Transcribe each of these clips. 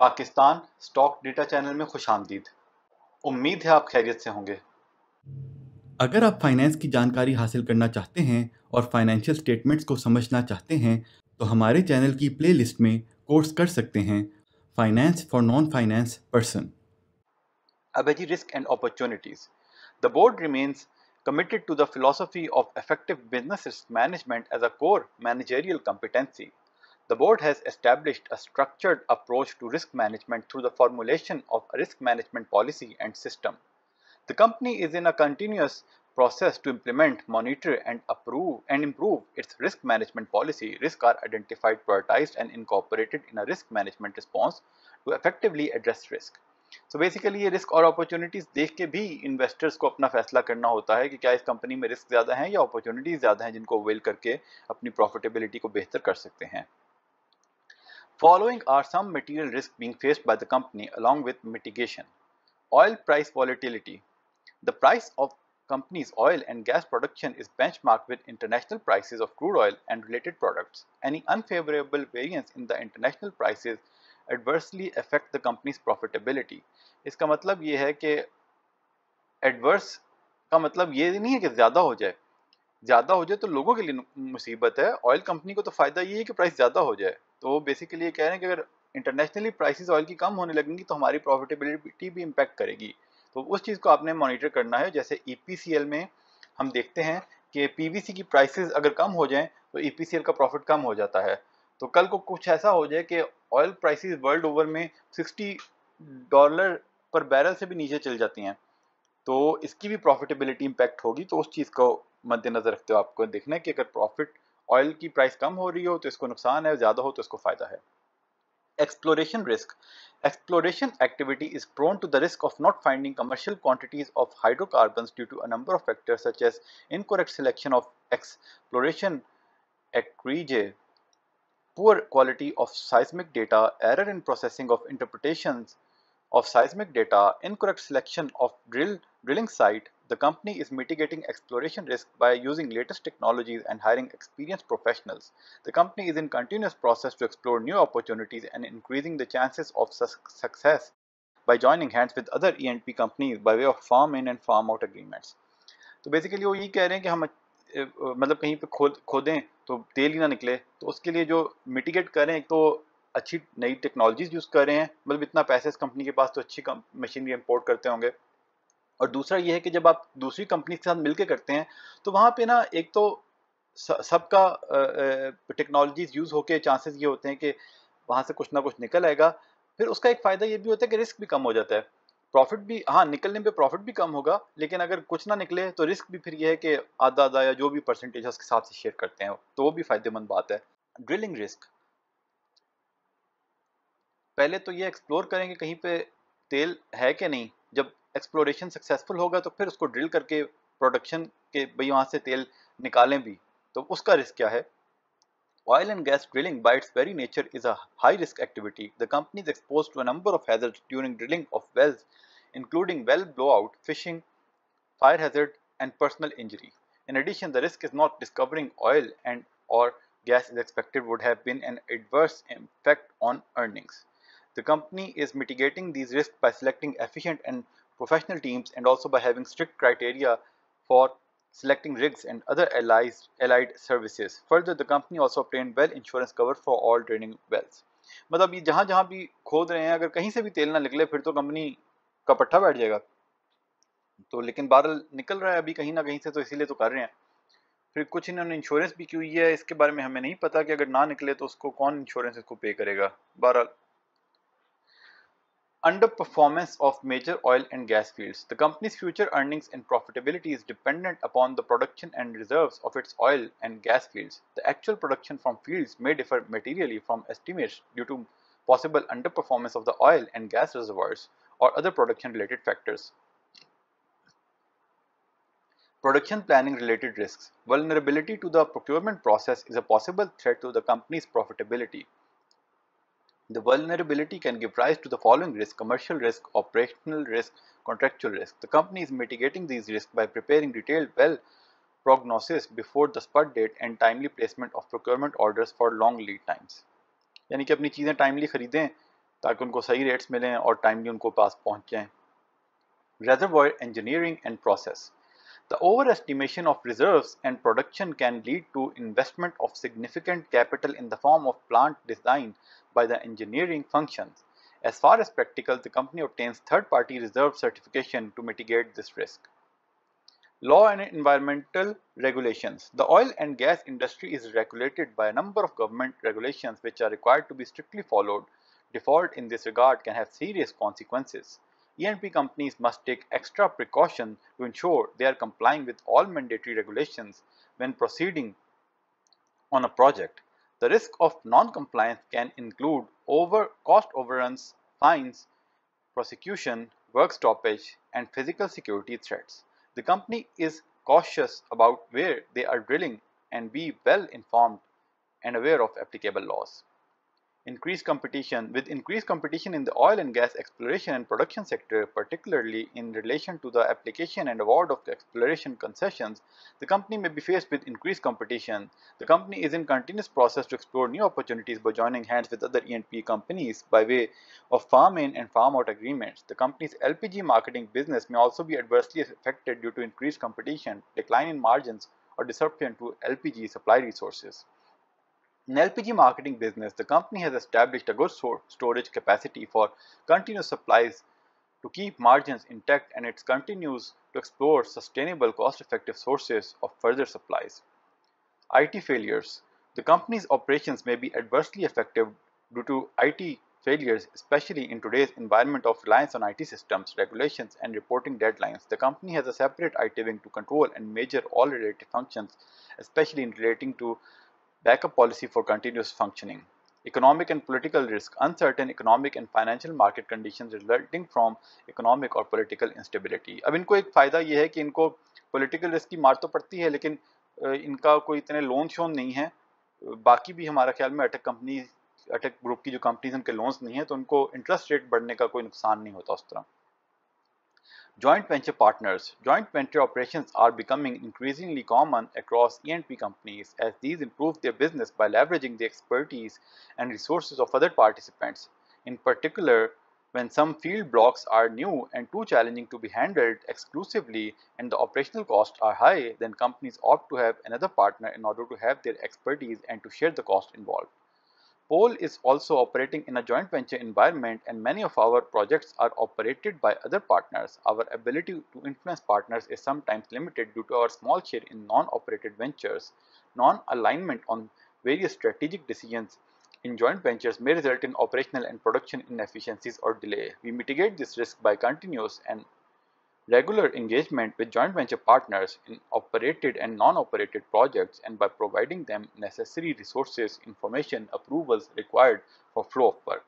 Pakistan stock data channel में खुशामदीद। उम्मीद है आप खैरियत से होंगे। अगर आप फाइनेंस की जानकारी हासिल करना चाहते हैं और फाइनेंशियल स्टेटमेंट्स को समझना चाहते हैं तो हमारे चैनल की प्लेलिस्ट में कोर्स कर सकते हैं finance for non finance person. अब है जी risk and opportunities. The board remains committed to the philosophy of effective business risk management as a core managerial competency. The board has established a structured approach to risk management through the formulation of a risk management policy and system. The company is in a continuous process to implement, monitor, and improve its risk management policy. Risks are identified, prioritized, and incorporated in a risk management response to effectively address risk. So basically ये risk और opportunities देख के भी investors को अपना फैसला करना होता है कि क्या इस कंपनी में रिस्क ज्यादा है या अपॉर्चुनिटीज ज्यादा हैं जिनको अवेल करके अपनी प्रॉफिटेबिलिटी को बेहतर कर सकते हैं। Following are some material risks being faced by the company along with mitigation. Oil price volatility. The price of company's oil and gas production is benchmarked with international prices of crude oil and related products. Any unfavorable variance in the international prices adversely affect the company's profitability. इसका मतलब ये है कि adverse का मतलब ये नहीं है कि ज़्यादा हो जाए तो लोगों के लिए मुसीबत है। ऑयल कंपनी को तो फ़ायदा ये है कि प्राइस ज़्यादा हो जाए। तो बेसिकली ये कह रहे हैं कि अगर इंटरनेशनली प्राइसेस ऑयल की कम होने लगेंगी तो हमारी प्रॉफिटेबिलिटी भी इम्पैक्ट करेगी। तो उस चीज़ को आपने मॉनिटर करना है। जैसे ईपीसीएल में हम देखते हैं कि पीवीसी की प्राइसेस अगर कम हो जाएं तो ईपीसीएल का प्रॉफिट कम हो जाता है। तो कल को कुछ ऐसा हो जाए कि ऑयल प्राइसेस वर्ल्ड ओवर में $60 पर बैरल से भी नीचे चल जाती हैं तो इसकी भी प्रॉफिटेबिलिटी इम्पैक्ट होगी। तो उस चीज़ को मद्देनजर रखते हो आपको देखना है कि अगर प्रॉफिट ऑयल की प्राइस कम हो रही हो तो इसको नुकसान है, ज़्यादा हो तो इसको फ़ायदा है। Exploration risk. Exploration activity is prone to the risk of not finding commercial quantities of hydrocarbons due to a number of factors such as incorrect selection of exploration acreage, poor quality of seismic data, error in processing of interpretations of seismic data, incorrect selection of drilling site. The company is mitigating exploration risk by using latest technologies and hiring experienced professionals. The company is in continuous process to explore new opportunities and increasing the chances of success by joining hands with other E&P companies by way of farm in and farm out agreements. तो basically वो ये कह रहे हैं कि हम मतलब कहीं पे खोदें तो तेल ही ना निकले, तो उसके लिए जो मिटिगेट करें एक तो अच्छी नई टेक्नोलॉजीज यूज़ कर रहे हैं, मतलब इतना पैसा इस कंपनी के पास तो अच्छी मशीनरी इंपोर्ट करते होंगे। और दूसरा ये है कि जब आप दूसरी कंपनी के साथ मिलकर करते हैं तो वहाँ पे ना एक तो सबका टेक्नोलॉजीज यूज़ होके चांसेस ये होते हैं कि वहाँ से कुछ ना कुछ निकल आएगा। फिर उसका एक फ़ायदा ये भी होता है कि रिस्क भी कम हो जाता है। प्रॉफिट भी, हाँ, निकलने पे प्रॉफिट भी कम होगा, लेकिन अगर कुछ ना निकले तो रिस्क भी फिर ये है कि आधा आधा या जो भी परसेंटेज है उसके हिसाब से शेयर करते हैं, तो वो भी फायदेमंद बात है। ड्रिलिंग रिस्क, पहले तो ये एक्सप्लोर करेंगे कहीं पे तेल है कि नहीं। जब एक्सप्लोरेशन सक्सेसफुल होगा तो फिर उसको ड्रिल करके प्रोडक्शन के भाई वहाँ से तेल निकालें भी, तो उसका रिस्क क्या है। Oil and gas drilling by its very nature is a high risk activity. The company is exposed to a number of hazards during drilling of wells, including well blowout, fishing, fire hazard, and personal injury. In addition, the risk is not discovering oil and or gas is expected would have been an adverse effect on earnings. The company is mitigating these risks by selecting efficient and professional teams and also by having strict criteria for selecting rigs and other allied services. Further, the company also obtained well insurance cover for all draining wells. मतलब ये जहाँ जहाँ भी खोद रहे हैं अगर कहीं से भी तेल ना निकले फिर तो कंपनी का पट्टा बैठ जाएगा। तो लेकिन बहरहाल निकल रहा है अभी कहीं ना कहीं से, तो इसीलिए तो कर रहे हैं। फिर कुछ इन्होंने इंश्योरेंस भी की हुई है, इसके बारे में हमें नहीं पता कि अगर ना निकले तो उसको कौन इंश्योरेंस इसको पे करेगा। बहरहाल underperformance of major oil and gas fields. The company's future earnings and profitability is dependent upon the production and reserves of its oil and gas fields. The actual production from fields may differ materially from estimates due to possible underperformance of the oil and gas reservoirs or other production related factors. Production planning related risks. Vulnerability to the procurement process is a possible threat to the company's profitability. The vulnerability can give rise to the following risks: commercial risk, operational risk, contractual risk. The company is mitigating these risks by preparing detailed well prognosis before the spud date and timely placement of procurement orders for long lead times. यानी कि अपनी चीज़ें timely खरीदें ताकि उनको सही rates मिलें और टाइमली उनको पास पहुंच जाएं। Reservoir engineering and process. The overestimation of reserves and production can lead to investment of significant capital in the form of plant design by the engineering functions. As far as practical, the company obtains third-party reserve certification to mitigate this risk. Law and environmental regulations. The oil and gas industry is regulated by a number of government regulations which are required to be strictly followed. Default in this regard can have serious consequences. E&P companies must take extra precaution to ensure they are complying with all mandatory regulations when proceeding on a project. The risk of non-compliance can include cost overruns, fines, prosecution, work stoppage, and physical security threats. The company is cautious about where they are drilling and be well informed and aware of applicable laws. Increased competition. With increased competition in the oil and gas exploration and production sector, particularly in relation to the application and award of the exploration concessions, the company may be faced with increased competition. The company is in continuous process to explore new opportunities by joining hands with other E&P companies by way of farm-in and farm-out agreements. The company's LPG marketing business may also be adversely affected due to increased competition, decline in margins, or disruption to LPG supply resources. In LPG marketing business, the company has established a good storage capacity for continuous supplies to keep margins intact, and it continues to explore sustainable, cost-effective sources of further supplies. IT failures. The company's operations may be adversely affected due to IT failures, especially in today's environment of reliance on IT systems, regulations, and reporting deadlines. The company has a separate IT wing to control and measure all related functions, especially in relating to backup policy for continuous functioning. Economic and political risk. Uncertain economic and financial market conditions resulting from economic or political instability. अब इनको एक फ़ायदा ये है कि इनको political risk की मार तो पड़ती है, लेकिन इनका कोई इतने लोन शोन नहीं है। बाकी भी हमारा ख्याल में अटक ग्रुप की जो कंपनीज उनके लोन्स नहीं है, तो उनको इंटरेस्ट रेट बढ़ने का कोई नुकसान नहीं होता उस तरह। Joint venture partners. Joint venture operations are becoming increasingly common across E&P companies as these improve their business by leveraging the expertise and resources of other participants. In particular, when some field blocks are new and too challenging to be handled exclusively and the operational costs are high, then companies opt to have another partner in order to have their expertise and to share the cost involved. POL is also operating in a joint venture environment, and many of our projects are operated by other partners. Our ability to influence partners is sometimes limited due to our small share in non-operated ventures. Non-alignment on various strategic decisions in joint ventures may result in operational and production inefficiencies or delay. We mitigate this risk by continuous and regular engagement with joint venture partners in operated and non-operated projects, and by providing them necessary resources, information, approvals required for flow of work.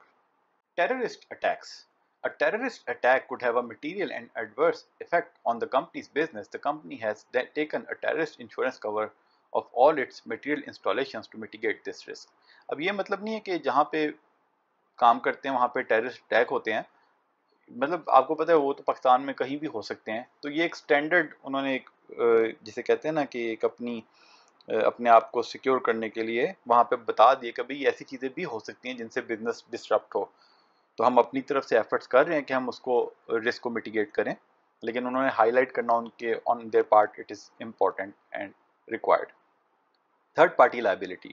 Terrorist attacks. A terrorist attack could have a material and adverse effect on the company's business. The company has taken a terrorist insurance cover of all its material installations to mitigate this risk. अब ये मतलब नहीं है कि जहाँ पे काम करते हैं वहाँ पे टेररिस्ट अटैक होते हैं, मतलब आपको पता है वो तो पाकिस्तान में कहीं भी हो सकते हैं। तो ये एक स्टैंडर्ड उन्होंने एक जिसे कहते हैं ना कि एक अपने आप को सिक्योर करने के लिए वहाँ पे बता दिए कि भाई ऐसी चीज़ें भी हो सकती हैं जिनसे बिजनेस डिसरप्ट हो। तो हम अपनी तरफ से एफर्ट्स कर रहे हैं कि हम उसको रिस्क को मिटिगेट करें, लेकिन उन्होंने हाईलाइट करना उनके on their part it is important and required. Third-party liability.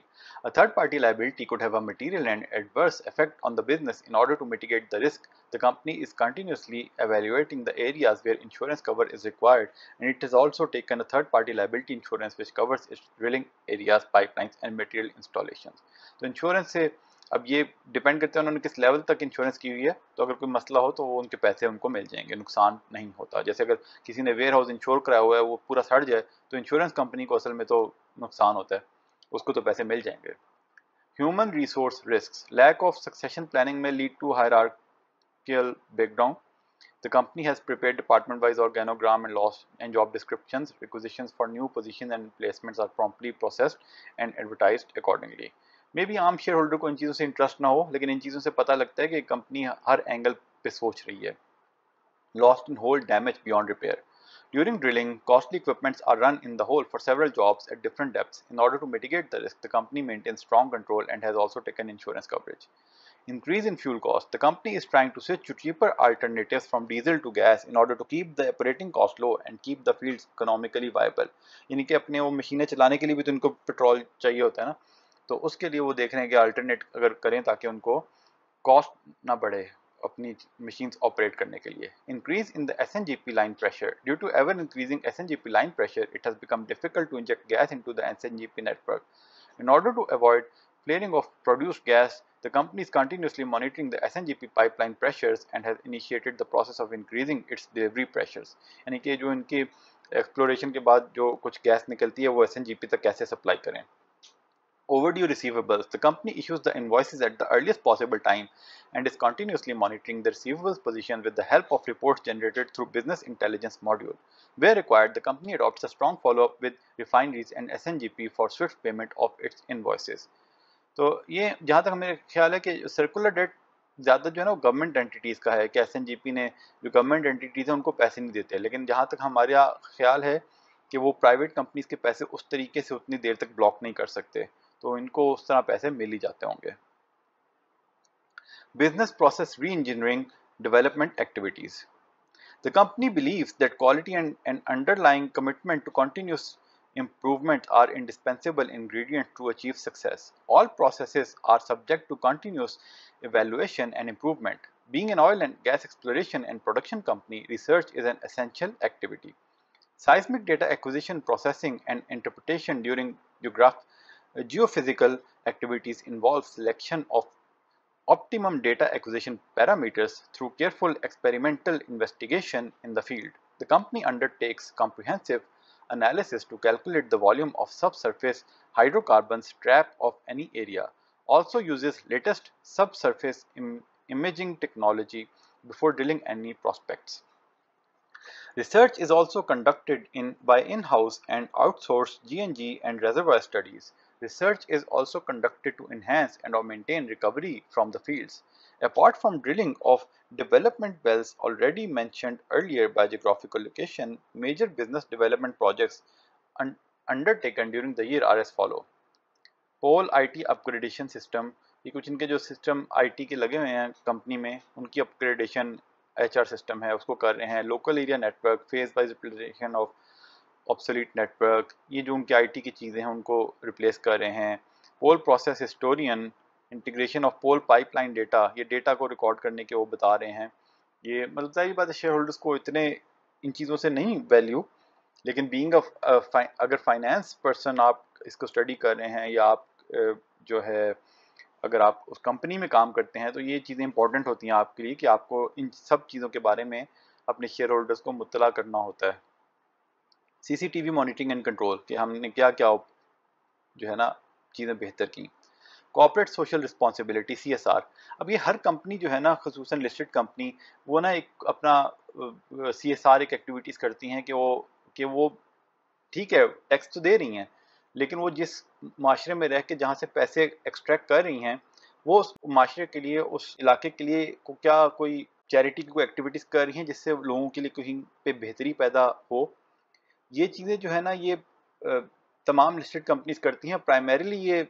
A third-party liability could have a material and adverse effect on the business. In order to mitigate the risk, the company is continuously evaluating the areas where insurance cover is required, and it has also taken a third-party liability insurance which covers its drilling areas, pipelines, and material installations. तो insurance से अब ये depend करता है उन्होंने किस level तक insurance की हुई है। तो अगर कोई मसला हो तो वो उनके पैसे उनको मिल जाएंगे, नुकसान नहीं होता। जैसे अगर किसी ने वेयर हाउस इंश्योर कराया हुआ है वो पूरा सड़ जाए तो इंश्योरेंस कंपनी को असल में तो नुकसान होता है, उसको तो पैसे मिल जाएंगे। Human resource risk. Lack of succession planning may lead to hierarchical breakdown. The company has prepared department-wise organogram and loss and job descriptions. Requisitions for new positions and placements are promptly processed and advertised accordingly. May be आम share holder को इन चीज़ों से interest ना हो, लेकिन इन चीज़ों से पता लगता है कि कंपनी हर एंगल पे सोच रही है। Lost in hole, damage beyond repair. During drilling, costly equipments are run in the hole for several jobs at different depths. In order to mitigate the risk, the company maintains strong control and has also taken insurance coverage. Increase in fuel cost. The company is trying to switch to cheaper alternatives from diesel to gas in order to keep the operating cost low and keep the fields economically viable. यानी कि अपने वो मशीनें चलाने के लिए भी तो उनको पेट्रोल चाहिए होता है ना, तो उसके लिए वो देख रहे हैं कि अल्टरनेट अगर करें ताकि उनको कॉस्ट ना बढ़े अपनी मशीन्स ऑपरेट करने के लिए. Increase in the SNGP line pressure. Due to ever increasing SNGP line pressure, it has become difficult to inject gas into the SNGP network. In order to avoid flaring of produced gas, the company is continuously monitoring the SNGP pipeline pressures and has initiated the process of increasing its delivery pressures. यानी कि जो इनके exploration के बाद जो कुछ gas निकलती है वो SNGP तक कैसे सप्लाई करें. Overdue receivables. The company issues the invoices at the earliest possible time and is continuously monitoring the receivables position with the help of reports generated through business intelligence module. Where required, the company adopts a strong follow-up with refineries and SNGP for swift payment of its invoices. तो ये जहाँ तक मेरा ख्याल है कि circular debt ज़्यादा जो है ना गवर्नमेंट एंटिटीज़ का है कि SNGP ने जो गवर्नमेंट एंटिटीज़ हैं उनको पैसे नहीं देते, लेकिन जहाँ तक हमारा ख्याल है कि वो प्राइवेट कंपनीज़ के पैसे उस तरीके से उतनी देर तक ब्लॉक नहीं कर सकते, तो इनको उस तरह पैसे मिल ही जाते होंगे. Business process re-engineering development activities. The company believes that quality and an underlying commitment to continuous improvement are indispensable ingredients to achieve success. All processes are subject to continuous evaluation and improvement. Being an oil and gas exploration and production company, research is an essential activity. Seismic data acquisition, processing, and interpretation during geophysical activities involve selection of optimum data acquisition parameters through careful experimental investigation in the field. The company undertakes comprehensive analysis to calculate the volume of subsurface hydrocarbons trapped of any area. Also uses latest subsurface imaging technology before drilling any prospects. Research is also conducted by in-house and outsourced G&G and reservoir studies. Research is also conducted to enhance and or maintain recovery from the fields. Apart from drilling of development wells already mentioned earlier by geographical location, major business development projects undertaken during the year are as follow. POL IT upgradation system, ये कुछ इनके जो system IT के लगे हुए हैं company में उनकी अपग्रेडेशन HR सिस्टम है उसको कर रहे हैं. Local area network, phase wise replacement of obsolete network, ये जो उनके IT की चीज़ें हैं उनको रिप्लेस कर रहे हैं. Pole process historian, integration of pole pipeline data, ये डेटा को रिकॉर्ड करने के वो बता रहे हैं. ये मतलब सारी बात है शेयर होल्डर्स को इतने इन चीज़ों से नहीं वैल्यू, लेकिन बीइंग अगर फाइनेंस पर्सन आप इसको स्टडी कर रहे हैं या आप जो है अगर आप उस कंपनी में काम करते हैं तो ये चीज़ें इंपॉर्टेंट होती हैं आपके लिए कि आपको इन सब चीज़ों के बारे में अपने शेयर होल्डर्स को मुत्तला करना होता है. CCTV मॉनिटरिंग एंड कंट्रोल कि हमने क्या क्या जो है ना चीज़ें बेहतर की. Corporate social responsibility CSR. अब ये हर कंपनी जो है ना खसूसन लिस्टेड कंपनी वो ना एक अपना CSR एक एक्टिविटीज़ करती हैं कि वो ठीक है टैक्स तो दे रही हैं लेकिन वो जिस माशरे में रह के जहाँ से पैसे एक्सट्रैक्ट कर रही हैं वो उस माशरे के लिए उस इलाके के लिए को क्या कोई चैरिटी की कोई एक्टिविटीज़ कर रही हैं जिससे लोगों के लिए कहीं पे बेहतरी पैदा हो. ये चीज़ें जो है ना ये तमाम लिस्टेड कंपनीज करती हैं. प्राइमरीली ये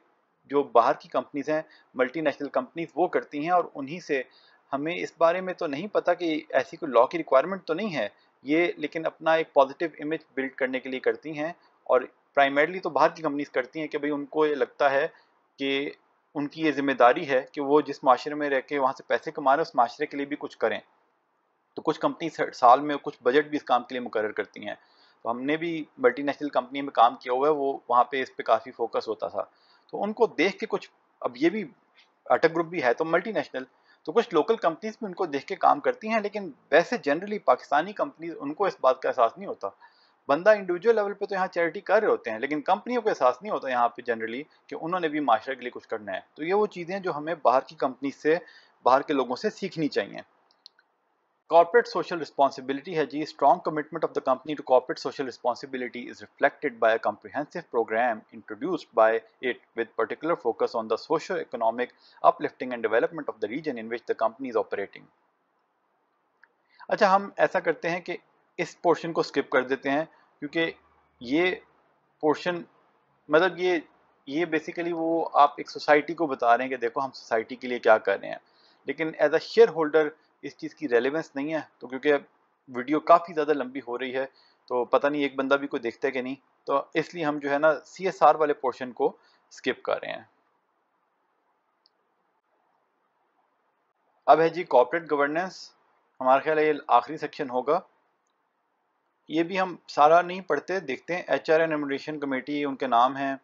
जो बाहर की कंपनीज हैं मल्टीनेशनल कंपनीज वो करती हैं और उन्हीं से हमें इस बारे में तो नहीं पता कि ऐसी कोई लॉ की रिक्वायरमेंट तो नहीं है ये, लेकिन अपना एक पॉजिटिव इमेज बिल्ड करने के लिए करती हैं. और प्राइमरीली तो बाहर की कंपनीज करती हैं कि भाई उनको ये लगता है कि उनकी ये जिम्मेदारी है कि वो जिस माशरे में रह के वहाँ से पैसे कमा रहे हैं उस माशरे के लिए भी कुछ करें. तो कुछ कंपनी साल में कुछ बजट भी इस काम के लिए मुकर्रर करती हैं. तो हमने भी मल्टीनेशनल कंपनी में काम किया हुआ है, वो वहाँ पे इस पे काफ़ी फोकस होता था. तो उनको देख के कुछ, अब ये भी अटक ग्रुप भी है तो मल्टीनेशनल, तो कुछ लोकल कंपनीज भी उनको देख के काम करती हैं. लेकिन वैसे जनरली पाकिस्तानी कंपनीज उनको इस बात का एहसास नहीं होता. बंदा इंडिविजुअल लेवल पे तो यहाँ चैरिटी कर रहे होते हैं लेकिन कंपनियों को एहसास नहीं होता यहाँ पे जनरली कि उन्होंने भी माशरे के लिए कुछ करना है. तो ये वो चीज़ें जो हमें बाहर की कंपनी से बाहर के लोगों से सीखनी चाहिए. Corporate social responsibility है जी. Strong commitment of the company to corporate social responsibility is reflected by a comprehensive program introduced by it with particular focus on the socio-economic uplifting and development of the region in which the company is operating. अच्छा हम ऐसा करते हैं कि इस portion को skip कर देते हैं क्योंकि ये पोर्शन मतलब ये ये बेसिकली वो आप एक सोसाइटी को बता रहे हैं कि देखो हम सोसाइटी के लिए क्या कर रहे हैं, लेकिन एज अ शेयर होल्डर इस चीज़ की रेलेवेंस नहीं है। तो क्योंकि अब वीडियो काफ़ी ज़्यादा लंबी हो रही है, तो पता नहीं एक बंदा भी कोई देखता है कि नहीं, तो इसलिए हम जो है ना CSR वाले पोर्शन को स्किप कर रहे हैं। अब है जी कॉर्पोरेट गवर्नेंस, हमारा ख्याल है ये आखिरी सेक्शन होगा। ये भी हम सारा नहीं पढ़ते, देखते हैं। HR एंड रेम्यूनरेशन कमेटी, उनके नाम हैं,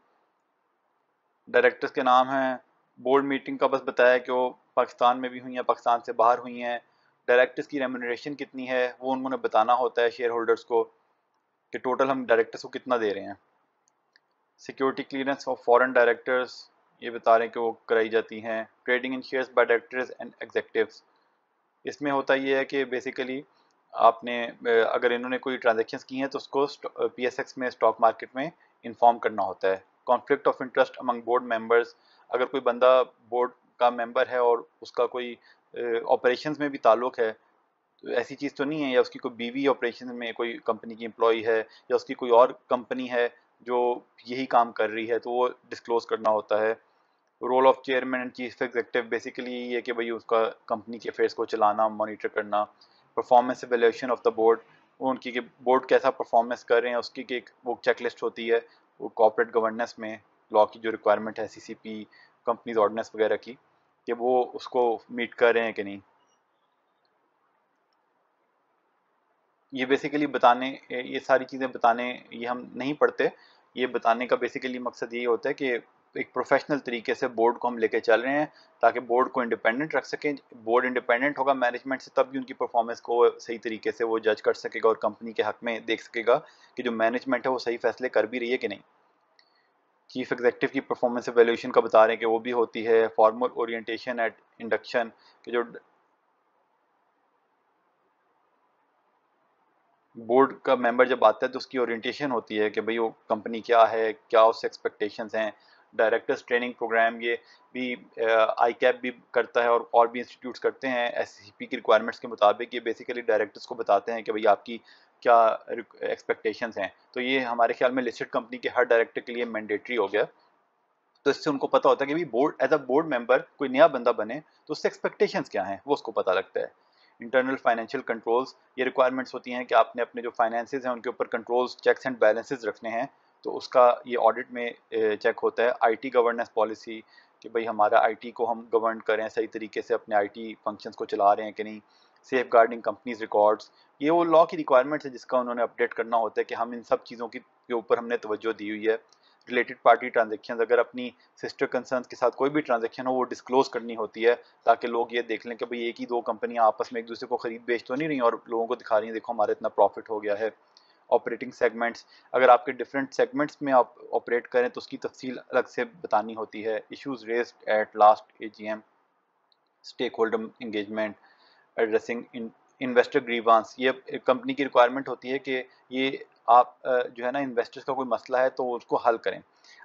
डायरेक्टर्स के नाम हैं, बोर्ड मीटिंग का बस बताया कि वो पाकिस्तान में भी हुई हैं, पाकिस्तान से बाहर हुई हैं। डायरेक्टर्स की रेम्यूनरेशन कितनी है वो उन्होंने बताना होता है शेयर होल्डर्स को, कि टोटल हम डायरेक्टर्स को कितना दे रहे हैं। Security clearance of foreign directors, ये बता रहे हैं कि वो कराई जाती हैं। Trading in shares bye directors and executives, इसमें होता ये है कि बेसिकली आपने अगर इन्होंने कोई ट्रांजेक्शन्स की हैं तो उसको PSX में, स्टॉक मार्केट में इन्फॉर्म करना होता है। Conflict of interest among board members, अगर कोई बंदा बोर्ड का मेंबर है और उसका कोई ऑपरेशंस में भी ताल्लुक है, तो ऐसी चीज़ तो नहीं है, या उसकी कोई बीवी ऑपरेशन में कोई कंपनी की एम्प्लॉई है, या उसकी कोई और कंपनी है जो यही काम कर रही है, तो वो डिस्क्लोज करना होता है। Role of chairman and chief executive basically ये कि भाई उसका कंपनी के अफेयर्स को चलाना, मॉनिटर करना। Performance evaluation of the board, उनकी कि बोर्ड कैसा परफॉर्मेंस कर रहे हैं उसकी एक वो चेकलिस्ट होती है, वो कॉर्पोरेट गवर्नेंस में लॉ की जो रिक्वायरमेंट है, CCP, कंपनीज ऑर्डिनेंस वगैरह की, कि वो उसको मीट कर रहे हैं कि नहीं। ये बेसिकली बताने, ये सारी चीज़ें बताने, ये हम नहीं पढ़ते। ये बताने का बेसिकली मकसद यही होता है कि एक प्रोफेशनल तरीके से बोर्ड को हम लेके चल रहे हैं, ताकि बोर्ड को इंडिपेंडेंट रख सकें। बोर्ड इंडिपेंडेंट होगा मैनेजमेंट से, तब भी उनकी परफॉर्मेंस को सही तरीके से वो जज कर सकेगा और कंपनी के हक में देख सकेगा कि जो मैनेजमेंट है वो सही फैसले कर भी रही है कि नहीं। चीफ एग्जीक्यूटिव की परफॉर्मेंस एवेल्यूशन का बता रहे हैं कि वो भी होती है। फॉर्मल ओरिएंटेशन एट इंडक्शन, कि जो बोर्ड का मेंबर जब आता है तो उसकी ओरिएंटेशन होती है कि भाई वो कंपनी क्या है, क्या उससे एक्सपेक्टेशंस हैं। डायरेक्टर्स ट्रेनिंग प्रोग्राम, ये भी ICAP भी करता है और भी इंस्टीट्यूट्स करते हैं SCP की रिक्वायरमेंट्स के मुताबिक। ये बेसिकली डायरेक्टर्स को बताते हैं कि भाई आपकी क्या एक्सपेक्टेशंस हैं। तो ये हमारे ख्याल में लिस्टेड कंपनी के हर डायरेक्टर के लिए मैंडेटरी हो गया। तो इससे उनको पता होता है कि भाई board, as a board member कोई नया बंदा बने तो उससे एक्सपेक्टेशंस क्या हैं वो उसको पता लगता है। इंटरनल फाइनेंशियल कंट्रोल्स, ये रिक्वायरमेंट्स होती हैं कि आपने अपने जो फाइनेंसेस हैं उनके ऊपर कंट्रोल्स, चेक्स एंड बैलेंसेस रखने हैं, तो उसका ये ऑडिट में चेक होता है। IT गवर्नेंस पॉलिसी, कि भाई हमारा IT को हम गवर्न करें, सही तरीके से अपने IT फंक्शंस को चला रहे हैं कि नहीं। सेफ गार्डिंग कंपनीज रिकॉर्ड्स, ये वो लॉ की रिक्वायरमेंट्स है जिसका उन्होंने अपडेट करना होता है कि हम इन सब चीज़ों की के ऊपर हमने तवज्जो दी हुई है। रिलेटेड पार्टी ट्रांजेक्शन, अगर अपनी सिस्टर कंसर्न्स के साथ कोई भी ट्रांजेक्शन हो वो डिस्क्लोज करनी होती है, ताकि लोग ये देख लें कि भाई एक ही दो कंपनियां आपस में एक दूसरे को खरीद बेच तो नहीं रही और लोगों को दिखा रही हैं देखो हमारा इतना प्रॉफिट हो गया है। ऑपरेटिंग सेगमेंट्स, अगर आपके डिफरेंट सेगमेंट्स में आप ऑपरेट करें तो उसकी तफसील अलग से बतानी होती है। Issues raised at last AGM, stakeholder engagement, addressing investor grievance, ये कंपनी की रिक्वायरमेंट होती है कि ये आप जो है ना इन्वेस्टर्स का कोई मसला है तो उसको हल करें।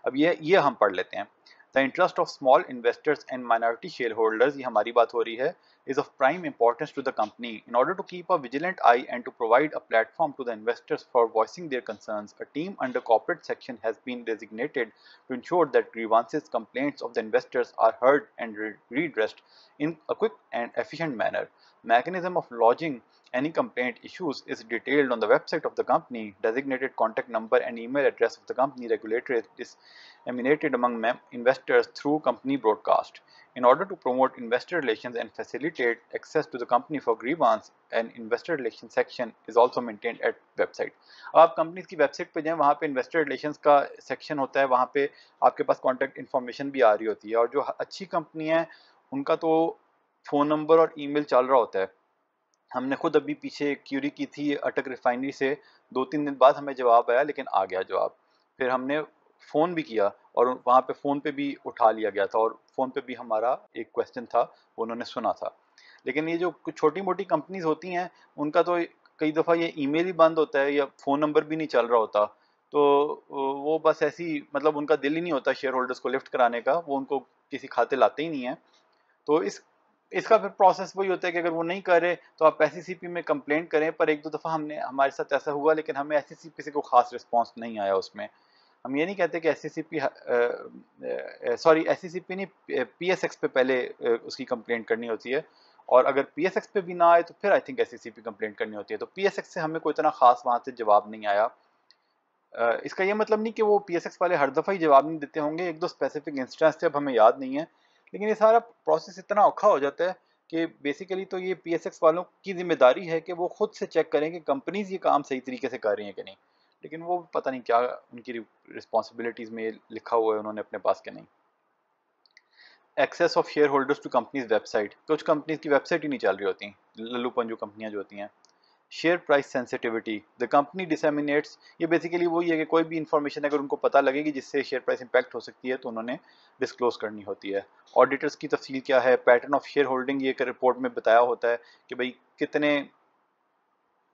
अब ये हम पढ़ लेते हैं। The interest of small investors and minority share holders, ये हमारी बात हो रही है, is of prime importance to the company. In order to keep a vigilant eye and to provide a platform to the investors for voicing their concerns, a team under corporate section has been designated to ensure that grievances, complaints of the investors are heard and redressed in a quick and efficient manner. Mechanism of lodging any complaint issues is detailed on the website of the company. Designated contact number and email address of the company regulator is disseminated among investors through company broadcast. In order to promote investor relations and facilitate access to the company for grievance, an investor relations section is also maintained at website. आप company की website पे जाएं, वहाँ पे investor relations का section होता है, वहाँ पे आपके पास कॉन्टैक्ट इन्फॉर्मेशन भी आ रही होती है। और जो अच्छी कंपनी है उनका तो फ़ोन नंबर और ईमेल चल रहा होता है। हमने खुद अभी पीछे क्यूरी की थी अटक रिफाइनरी से, 2-3 दिन बाद हमें जवाब आया, लेकिन आ गया जवाब। फिर हमने फ़ोन भी किया और वहाँ पे फ़ोन पे भी उठा लिया गया था और फ़ोन पे भी हमारा एक क्वेश्चन था वो उन्होंने सुना था। लेकिन ये जो कुछ छोटी मोटी कंपनीज होती हैं उनका तो कई दफ़ा ये ईमेल ही बंद होता है या फ़ोन नंबर भी नहीं चल रहा होता, तो वो बस ऐसी, मतलब उनका दिल ही नहीं होता शेयर होल्डर्स को लिफ्ट कराने का, वो उनको किसी खाते लाते ही नहीं है। तो इसका फिर प्रोसेस वही होता है कि अगर वो नहीं करे तो आप SCCP में कंप्लेंट करें। पर एक दो दफ़ा हमारे साथ ऐसा हुआ, लेकिन हमें SCCP से कोई खास रिस्पांस नहीं आया उसमें। हम ये नहीं कहते कि SCCP सॉरी SCCP नहीं, PSX पे पहले उसकी कंप्लेंट करनी होती है, और अगर PSX पे भी ना आए तो फिर आई थिंक SCCP कंप्लेंट करनी होती है। तो PSX से हमें कोई इतना खास वहाँ से जवाब नहीं आया। इसका ये मतलब नहीं कि वो PSX वाले हर दफ़ा ही जवाब नहीं देते होंगे, एक दो स्पेसिफिक इंस्टेंस थे, अब हमें याद नहीं है, लेकिन ये सारा प्रोसेस इतना औखा हो जाता है कि बेसिकली तो ये PSX वालों की जिम्मेदारी है कि वो खुद से चेक करें कि कंपनीज ये काम सही तरीके से कर रही हैं कि नहीं, लेकिन वो पता नहीं क्या उनकी रिस्पॉन्सिबिलिटीज़ में लिखा हुआ है उन्होंने अपने पास के नहीं। Access of shareholders to companies website, कुछ कंपनीज की वेबसाइट ही नहीं चल रही होती, लल्लू पंजू कंपनियां जो होती हैं। Share price sensitivity, the company disseminates, ये बेसिकली वही है कि कोई भी इंफॉर्मेशन अगर उनको पता लगेगी जिससे शेयर प्राइस इंपैक्ट हो सकती है तो उन्होंने डिस्क्लोज करनी होती है। ऑडिटर्स की तफसील क्या है, पैटर्न ऑफ शेयर होल्डिंग, ये एक रिपोर्ट में बताया होता है कि भाई कितने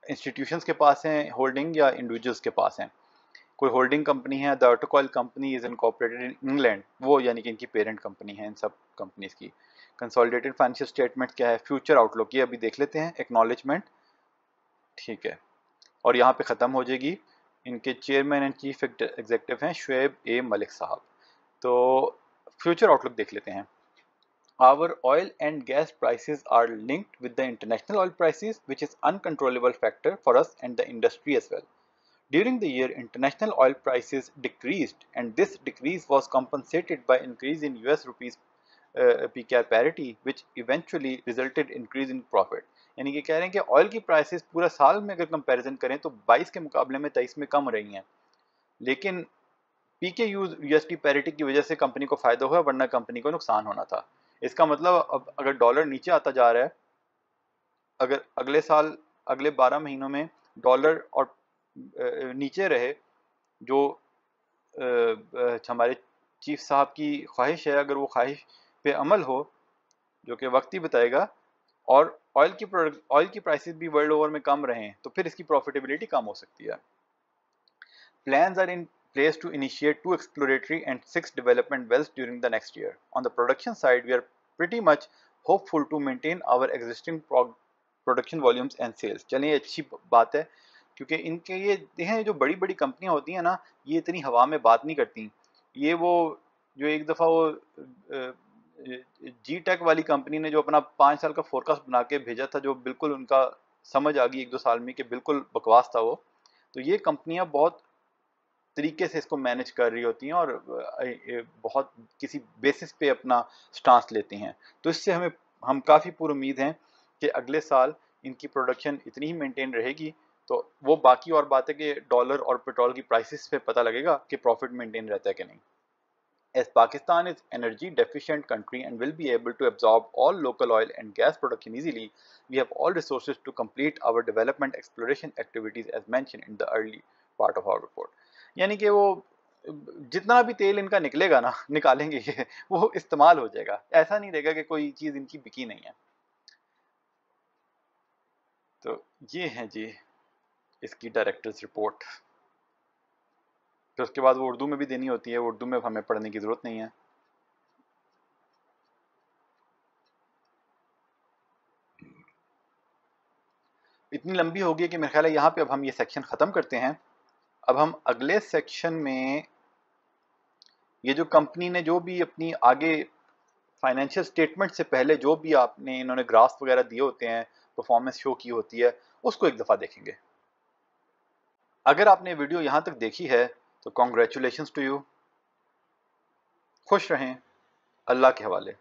इंस्टीट्यूशंस के पास हैं होल्डिंग या इंडिविजुअल्स के पास हैं। कोई होल्डिंग कंपनी है, the Autocoil company is incorporated in England, वो यानी कि इनकी पेरेंट कंपनी है इन सब कंपनीज की। कंसोलिडेटेड फाइनेंशियल स्टेटमेंट क्या है, फ्यूचर आउटलुक, ये अभी देख लेते हैं, एक्नॉलेजमेंट, ठीक है, और यहाँ पे ख़त्म हो जाएगी। इनके चेयरमैन एंड चीफ एग्जेक्टिव हैं शुएब ए मलिक साहब। तो फ्यूचर आउटलुक देख लेते हैं। Our oil and gas prices are linked with the international oil prices, which is uncontrollable factor for us and the industry as well. During the year, international oil prices decreased, and this decrease was compensated by increase in US rupees PKR parity, which eventually resulted increase in profit. यानी कि कह रहे हैं कि oil की prices पूरा साल में अगर कंपैरिजन करें तो 22 के मुकाबले में 23 में कम रही हैं, लेकिन पीके यूएसडी पैरिटी की वजह से कंपनी को फायदा हुआ, वरना कंपनी को नुकसान होना था। इसका मतलब अब अगर डॉलर नीचे आता जा रहा है, अगर अगले साल अगले 12 महीनों में डॉलर और नीचे रहे, जो हमारे चीफ साहब की ख्वाहिश है, अगर वो ख्वाहिश पे अमल हो, जो कि वक्त ही बताएगा, और ऑयल की प्राइसेस भी वर्ल्ड ओवर में कम रहें, तो फिर इसकी प्रॉफिटेबिलिटी कम हो सकती है। Plans are in place to initiate 2 exploratory and 6 development wells during the next year. On the production side, we are pretty much hopeful to maintain our existing production volumes and sales. चलिए अच्छी बात है, क्योंकि इनके ये जो बड़ी बड़ी कंपनियां होती हैं ना, ये इतनी हवा में बात नहीं करती। ये वो जो एक दफ़ा वो जी टेक वाली कंपनी ने जो अपना 5 साल का फोरकास्ट बना के भेजा था, जो बिल्कुल उनका समझ आ गई 1-2 साल में कि बिल्कुल बकवास था वो। तो ये कंपनियां बहुत तरीके से इसको मैनेज कर रही होती हैं और बहुत किसी बेसिस पे अपना स्टांस लेती हैं। तो इससे हम काफ़ी पुरुम्मीद हैं कि अगले साल इनकी प्रोडक्शन इतनी ही मेंटेन रहेगी। तो वो बाकी और बात है कि डॉलर और पेट्रोल की प्राइसेस पे पता लगेगा कि प्रॉफिट मेंटेन रहता है कि नहीं। As Pakistan is energy deficient country and will be able to absorb all local oil and gas production easily, we have all resources to complete our development exploration activities as mentioned in the early part of our report. यानी कि वो जितना भी तेल इनका निकलेगा ना, निकालेंगे ये, वो इस्तेमाल हो जाएगा, ऐसा नहीं रहेगा कि कोई चीज़ इनकी बिकी नहीं है। तो ये है जी इसकी डायरेक्टर्स रिपोर्ट। फिर उसके बाद वो उर्दू में भी देनी होती है, उर्दू में हमें पढ़ने की ज़रूरत नहीं है। इतनी लंबी होगी कि मेरे ख्याल है यहाँ पे अब हम ये सेक्शन ख़त्म करते हैं। अब हम अगले सेक्शन में ये जो कंपनी ने जो भी अपनी आगे फाइनेंशियल स्टेटमेंट से पहले जो भी आपने इन्होंने ग्राफ्स वगैरह दिए होते हैं, परफॉर्मेंस शो की होती है, उसको एक दफ़ा देखेंगे। अगर आपने वीडियो यहाँ तक देखी है तो कॉन्ग्रेचुलेशंस टू यू। खुश रहें, अल्लाह के हवाले।